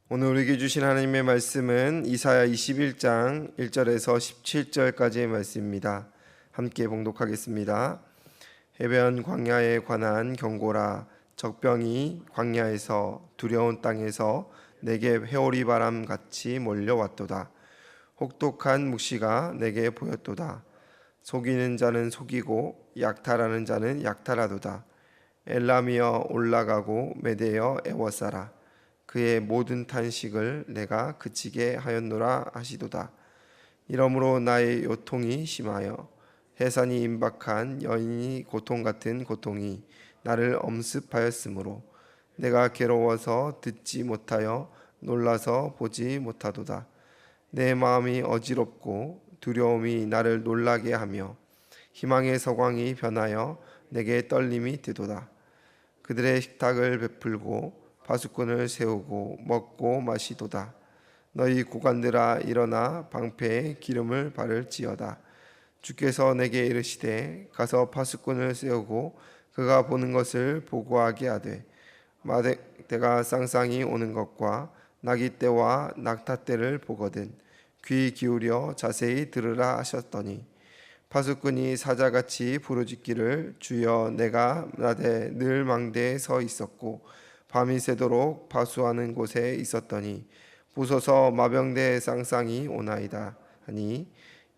오늘 우리에게 주신 하나님의 말씀은 이사야 21장 1절에서 17절까지의 말씀입니다. 함께 봉독하겠습니다. 해변 광야에 관한 경고라. 적병이 광야에서 두려운 땅에서 내게 회오리 바람 같이 몰려왔도다. 혹독한 묵시가 내게 보였도다. 속이는 자는 속이고 약탈하는 자는 약탈하도다. 엘람이여 올라가고 메대여 애워싸라. 그의 모든 탄식을 내가 그치게 하였노라 하시도다. 이러므로 나의 요통이 심하여 해산이 임박한 여인이 고통 같은 고통이 나를 엄습하였으므로 내가 괴로워서 듣지 못하여 놀라서 보지 못하도다. 내 마음이 어지럽고 두려움이 나를 놀라게 하며 희망의 서광이 변하여 내게 떨림이 되도다. 그들의 식탁을 베풀고 파수꾼을 세우고 먹고 마시도다. 너희 고관들아 일어나 방패에 기름을 바를지어다. 주께서 내게 이르시되 가서 파수꾼을 세우고 그가 보는 것을 보고하게 하되 마대가 쌍쌍이 오는 것과 나기 때와 낙타 때를 보거든 귀 기울여 자세히 들으라 하셨더니 파수꾼이 사자같이 부르짖기를 주여 내가 나대 늘 망대에 서 있었고 밤이 새도록 파수하는 곳에 있었더니 부서서 마병대에 쌍쌍이 오나이다 하니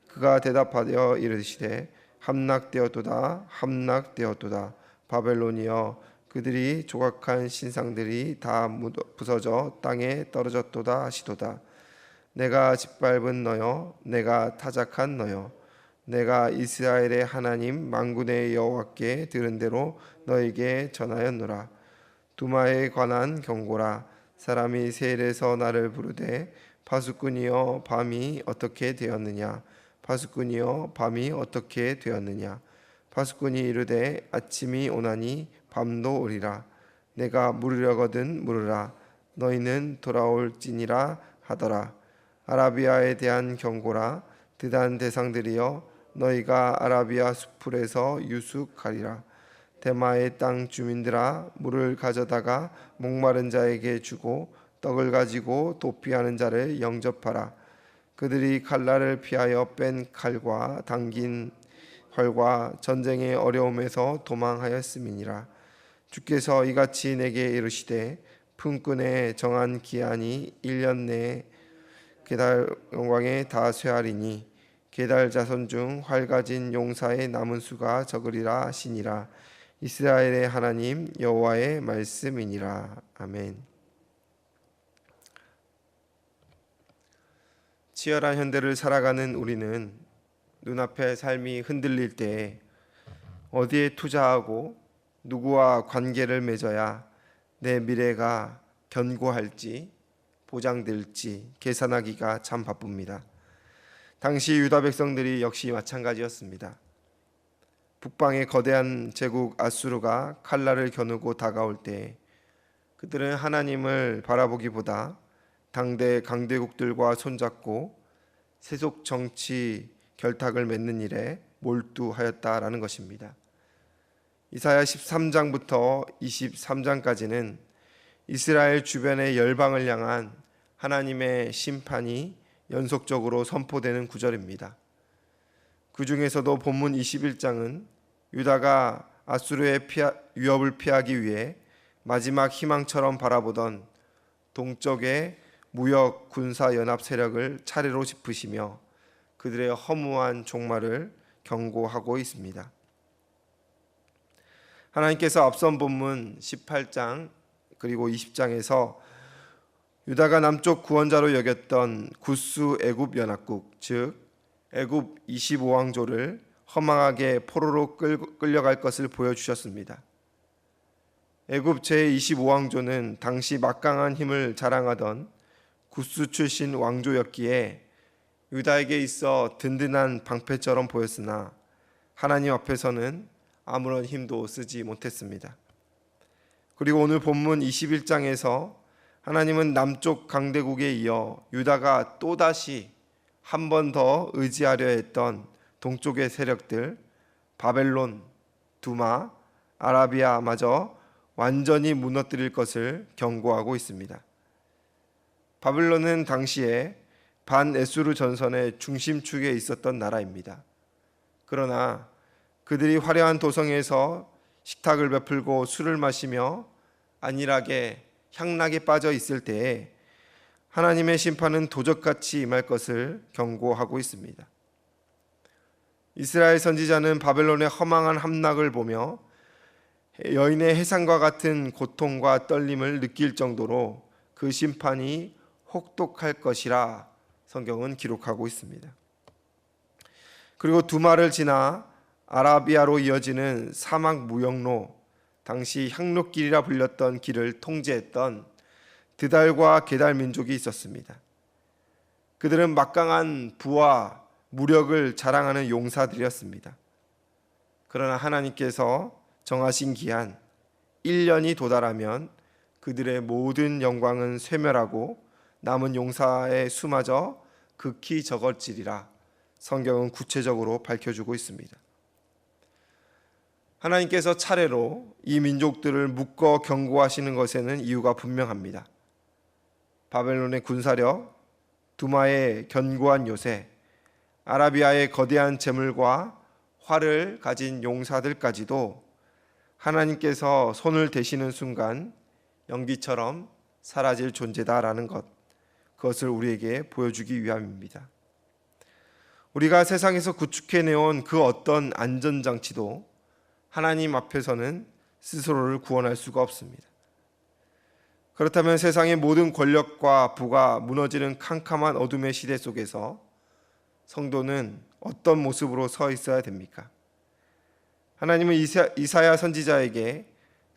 그가 대답하여 이르시되 함락되었도다 함락되었도다. 바벨론이여 그들이 조각한 신상들이 다 부서져 땅에 떨어졌도다 하시도다. 내가 짓밟은 너여 내가 타작한 너여 내가 이스라엘의 하나님 만군의 여호와께 들은 대로 너에게 전하였노라. 두마에 관한 경고라. 사람이 세일에서 나를 부르되 파수꾼이여 밤이 어떻게 되었느냐. 파수꾼이여 밤이 어떻게 되었느냐. 파수꾼이 이르되 아침이 오나니 밤도 오리라. 내가 물으려거든 물으라. 너희는 돌아올지니라 하더라. 아라비아에 대한 경고라. 드단 대상들이여 너희가 아라비아 수풀에서 유숙하리라. 대마의 땅 주민들아 물을 가져다가 목마른 자에게 주고 떡을 가지고 도피하는 자를 영접하라. 그들이 칼날을 피하여 뺀 칼과 당긴 활과 전쟁의 어려움에서 도망하였음이니라. 주께서 이같이 내게 이르시되 품꾼의 정한 기한이 1년 내에 게달 영광에 다 쇠하리니 게달 자손 중 활 가진 용사의 남은 수가 적으리라 하시니라. 이스라엘의 하나님 여호와의 말씀이니라. 아멘. 치열한 현대를 살아가는 우리는 눈앞의 삶이 흔들릴 때에 어디에 투자하고 누구와 관계를 맺어야 내 미래가 견고할지 보장될지 계산하기가 참 바쁩니다. 당시 유다 백성들이 역시 마찬가지였습니다. 북방의 거대한 제국 아수르가 칼날을 겨누고 다가올 때 그들은 하나님을 바라보기보다 당대 강대국들과 손잡고 세속 정치 결탁을 맺는 일에 몰두하였다라는 것입니다. 이사야 13장부터 23장까지는 이스라엘 주변의 열방을 향한 하나님의 심판이 연속적으로 선포되는 구절입니다. 그 중에서도 본문 21장은 유다가 아수르의 위협을 피하기 위해 마지막 희망처럼 바라보던 동쪽의 무역 군사 연합 세력을 차례로 짚으시며 그들의 허무한 종말을 경고하고 있습니다. 하나님께서 앞선 본문 18장 그리고 20장에서 유다가 남쪽 구원자로 여겼던 구스 애굽 연합국 즉 애굽 25왕조를 허망하게 포로로 끌려갈 것을 보여주셨습니다. 애굽 제25왕조는 당시 막강한 힘을 자랑하던 구스 출신 왕조였기에 유다에게 있어 든든한 방패처럼 보였으나 하나님 앞에서는 아무런 힘도 쓰지 못했습니다. 그리고 오늘 본문 21장에서 하나님은 남쪽 강대국에 이어 유다가 또다시 한 번 더 의지하려 했던 동쪽의 세력들 바벨론, 두마, 아라비아마저 완전히 무너뜨릴 것을 경고하고 있습니다. 바벨론은 당시에 반에수르 전선의 중심축에 있었던 나라입니다. 그러나 그들이 화려한 도성에서 식탁을 베풀고 술을 마시며 안일하게 향락에 빠져 있을 때에 하나님의 심판은 도적같이 임할 것을 경고하고 있습니다. 이스라엘 선지자는 바벨론의 허망한 함락을 보며 여인의 해산과 같은 고통과 떨림을 느낄 정도로 그 심판이 혹독할 것이라 성경은 기록하고 있습니다. 그리고 두마를 지나 아라비아로 이어지는 사막 무역로, 당시 향로길이라 불렸던 길을 통제했던 드달과 게달 민족이 있었습니다. 그들은 막강한 부와 무력을 자랑하는 용사들이었습니다. 그러나 하나님께서 정하신 기한 1년이 도달하면 그들의 모든 영광은 쇠멸하고 남은 용사의 수마저 극히 적을지리라 성경은 구체적으로 밝혀주고 있습니다. 하나님께서 차례로 이 민족들을 묶어 경고하시는 것에는 이유가 분명합니다. 바벨론의 군사력, 두마의 견고한 요새, 아라비아의 거대한 재물과 활을 가진 용사들까지도 하나님께서 손을 대시는 순간 연기처럼 사라질 존재다라는 것, 그것을 우리에게 보여주기 위함입니다. 우리가 세상에서 구축해내온 그 어떤 안전장치도 하나님 앞에서는 스스로를 구원할 수가 없습니다. 그렇다면 세상의 모든 권력과 부가 무너지는 캄캄한 어둠의 시대 속에서 성도는 어떤 모습으로 서 있어야 됩니까? 하나님은 이사야 선지자에게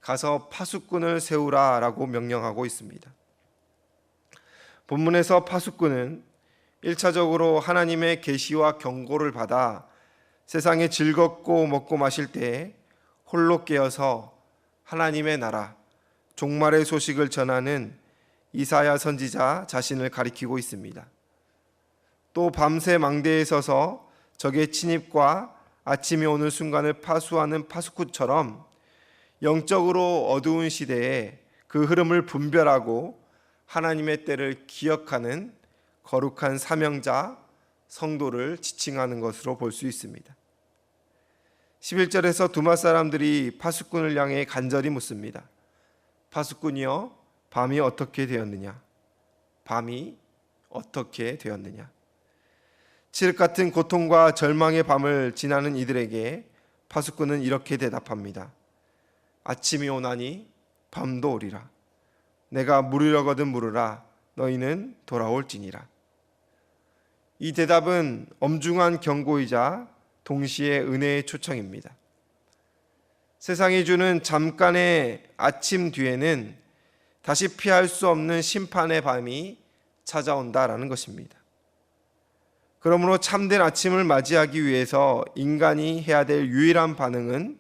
가서 파수꾼을 세우라라고 명령하고 있습니다. 본문에서 파수꾼은 1차적으로 하나님의 계시와 경고를 받아 세상에 즐겁고 먹고 마실 때에 홀로 깨어서 하나님의 나라, 종말의 소식을 전하는 이사야 선지자 자신을 가리키고 있습니다. 또 밤새 망대에 서서 적의 침입과 아침이 오는 순간을 파수하는 파수꾼처럼 영적으로 어두운 시대에 그 흐름을 분별하고 하나님의 때를 기억하는 거룩한 사명자, 성도를 지칭하는 것으로 볼 수 있습니다. 11절에서 두마 사람들이 파수꾼을 향해 간절히 묻습니다. 파수꾼이여, 밤이 어떻게 되었느냐? 밤이 어떻게 되었느냐? 칠흑 같은 고통과 절망의 밤을 지나는 이들에게 파수꾼은 이렇게 대답합니다. 아침이 오나니 밤도 오리라. 내가 물으려거든 물으라. 너희는 돌아올지니라. 이 대답은 엄중한 경고이자 동시에 은혜의 초청입니다. 세상이 주는 잠깐의 아침 뒤에는 다시 피할 수 없는 심판의 밤이 찾아온다라는 것입니다. 그러므로 참된 아침을 맞이하기 위해서 인간이 해야 될 유일한 반응은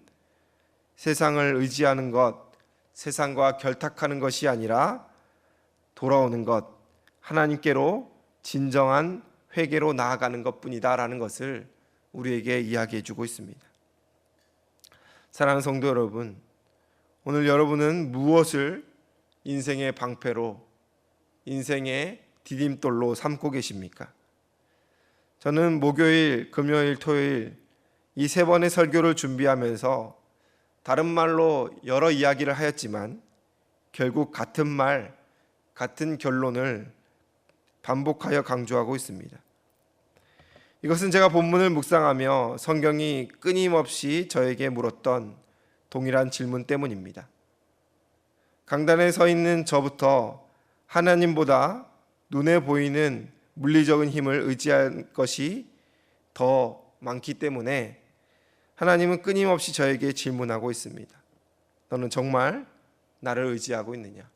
세상을 의지하는 것, 세상과 결탁하는 것이 아니라 돌아오는 것, 하나님께로 진정한 회개로 나아가는 것뿐이다라는 것을 우리에게 이야기해 주고 있습니다. 사랑하는 성도 여러분, 오늘 여러분은 무엇을 인생의 방패로, 인생의 디딤돌로 삼고 계십니까? 저는 목요일, 금요일, 토요일 이 3번의 설교를 준비하면서 다른 말로 여러 이야기를 하였지만 결국 같은 말, 같은 결론을 반복하여 강조하고 있습니다. 이것은 제가 본문을 묵상하며 성경이 끊임없이 저에게 물었던 동일한 질문 때문입니다. 강단에 서 있는 저부터 하나님보다 눈에 보이는 물리적인 힘을 의지할 것이 더 많기 때문에 하나님은 끊임없이 저에게 질문하고 있습니다. 너는 정말 나를 의지하고 있느냐?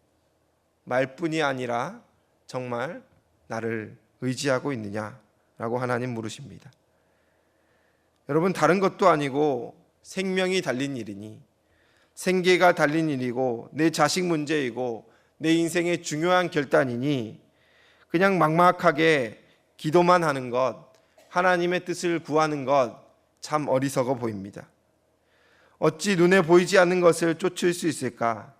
말뿐이 아니라 정말 나를 의지하고 있느냐? 라고 하나님 물으십니다. 여러분, 다른 것도 아니고 생명이 달린 일이니, 생계가 달린 일이고, 내 자식 문제이고, 내 인생의 중요한 결단이니 그냥 막막하게 기도만 하는 것, 하나님의 뜻을 구하는 것 참 어리석어 보입니다. 어찌 눈에 보이지 않는 것을 쫓을 수 있을까?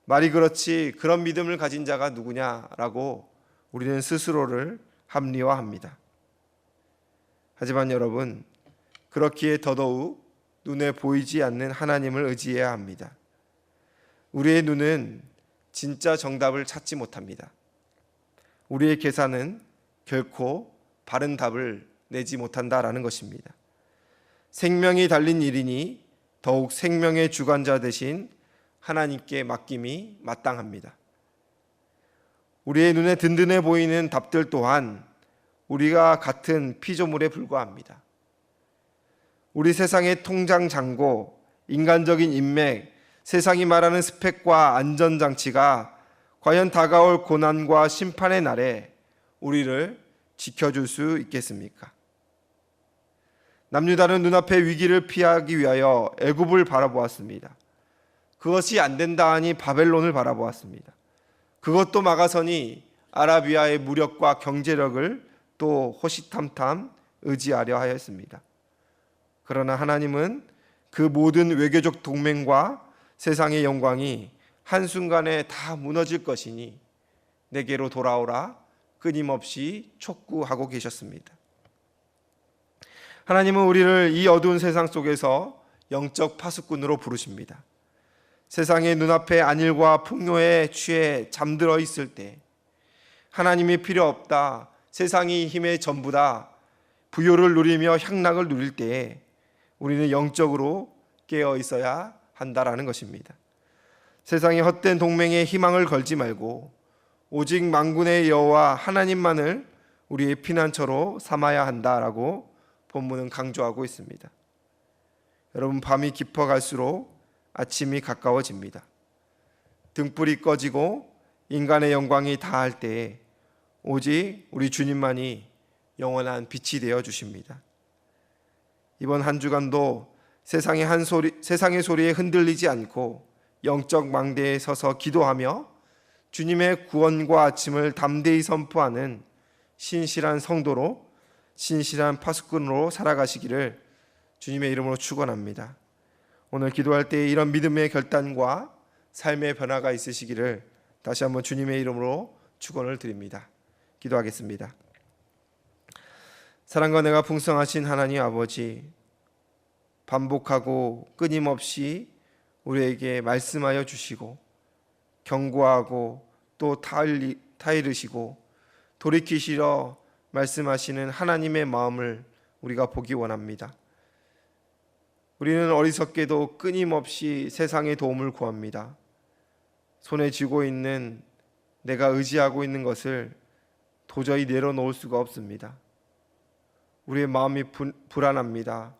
말이 그렇지 그런 믿음을 가진 자가 누구냐라고 우리는 스스로를 합리화합니다. 하지만 여러분, 그렇기에 더더욱 눈에 보이지 않는 하나님을 의지해야 합니다. 우리의 눈은 진짜 정답을 찾지 못합니다. 우리의 계산은 결코 바른 답을 내지 못한다라는 것입니다. 생명이 달린 일이니 더욱 생명의 주관자 되신 하나님께 맡김이 마땅합니다. 우리의 눈에 든든해 보이는 답들 또한 우리가 같은 피조물에 불과합니다. 우리 세상의 통장 잔고, 인간적인 인맥, 세상이 말하는 스펙과 안전장치가 과연 다가올 고난과 심판의 날에 우리를 지켜줄 수 있겠습니까? 남유다는 눈앞의 위기를 피하기 위하여 애굽을 바라보았습니다. 그것이 안 된다 하니 바벨론을 바라보았습니다. 그것도 막아서니 아라비아의 무력과 경제력을 또 호시탐탐 의지하려 하였습니다. 그러나 하나님은 그 모든 외교적 동맹과 세상의 영광이 한순간에 다 무너질 것이니 내게로 돌아오라 끊임없이 촉구하고 계셨습니다. 하나님은 우리를 이 어두운 세상 속에서 영적 파수꾼으로 부르십니다. 세상의 눈앞에 안일과 풍요에 취해 잠들어 있을 때, 하나님이 필요 없다, 세상이 힘의 전부다, 부요를 누리며 향락을 누릴 때에 우리는 영적으로 깨어 있어야 한다라는 것입니다. 세상의 헛된 동맹에 희망을 걸지 말고 오직 만군의 여호와 하나님만을 우리의 피난처로 삼아야 한다라고 본문은 강조하고 있습니다. 여러분, 밤이 깊어갈수록 아침이 가까워집니다. 등불이 꺼지고 인간의 영광이 다할 때에 오직 우리 주님만이 영원한 빛이 되어 주십니다. 이번 한 주간도 세상의 소리에 흔들리지 않고 영적 망대에 서서 기도하며 주님의 구원과 아침을 담대히 선포하는 신실한 성도로, 신실한 파수꾼으로 살아가시기를 주님의 이름으로 축원합니다. 오늘 기도할 때 이런 믿음의 결단과 삶의 변화가 있으시기를 다시 한번 주님의 이름으로 축원을 드립니다. 기도하겠습니다. 사랑과 은혜가 풍성하신 하나님 아버지, 반복하고 끊임없이 우리에게 말씀하여 주시고 경고하고 또 타이르시고 돌이키시려 말씀하시는 하나님의 마음을 우리가 보기 원합니다. 우리는 어리석게도 끊임없이 세상의 도움을 구합니다. 손에 쥐고 있는 내가 의지하고 있는 것을 도저히 내려놓을 수가 없습니다. 우리의 마음이 불안합니다.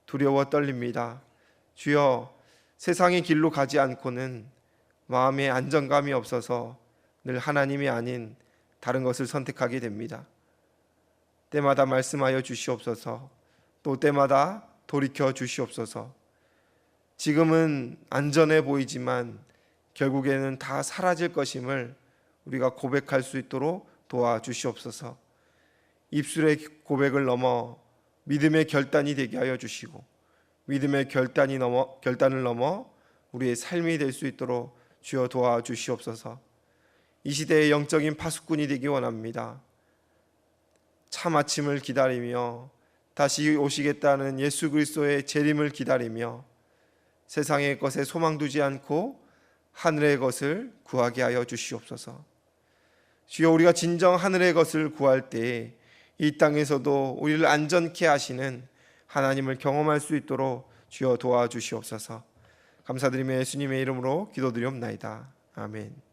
두려워 떨립니다. 주여, 세상의 길로 가지 않고는 마음에 안정감이 없어서 늘 하나님이 아닌 다른 것을 선택하게 됩니다. 때마다 말씀하여 주시옵소서. 또 때마다 돌이켜 주시옵소서. 지금은 안전해 보이지만 결국에는 다 사라질 것임을 우리가 고백할 수 있도록 도와주시옵소서. 입술의 고백을 넘어 믿음의 결단이 되게 하여 주시고 믿음의 결단을 넘어 우리의 삶이 될 수 있도록 주여 도와주시옵소서. 이 시대의 영적인 파수꾼이 되기 원합니다. 참 아침을 기다리며 다시 오시겠다는 예수 그리스도의 재림을 기다리며 세상의 것에 소망 두지 않고 하늘의 것을 구하게 하여 주시옵소서. 주여, 우리가 진정 하늘의 것을 구할 때에 이 땅에서도 우리를 안전케 하시는 하나님을 경험할 수 있도록 주여 도와주시옵소서. 감사드리며 예수님의 이름으로 기도드리옵나이다. 아멘.